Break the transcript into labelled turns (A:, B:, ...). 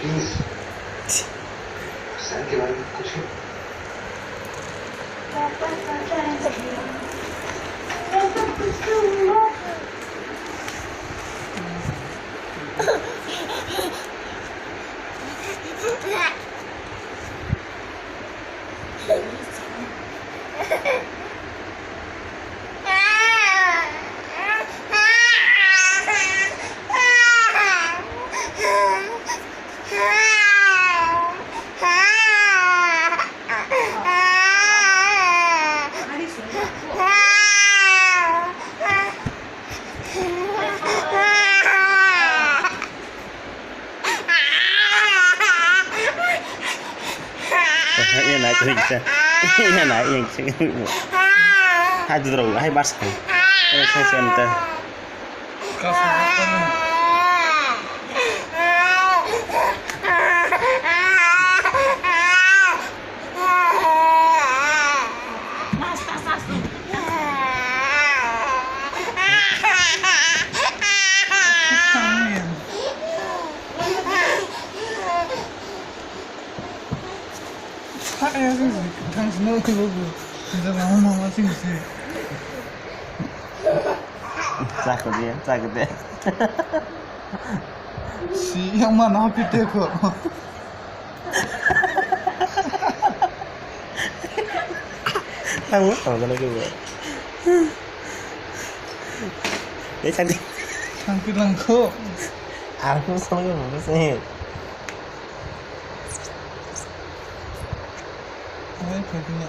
A: Please sir के बारे में कुछ
B: Ini naik ringsa, ini naik yang sing. Hai tu terus, hai bas kan. Saya center.
C: 당신 그러고 진짜 너무 맛있지.
B: Cakap dia, cakap dia.
C: Si yang mana api teko?
B: Tahu apa kalau gitu? Dia cantik.
C: Cantik langko.
B: Aku sama kamu sih.
C: Ay, pwede na.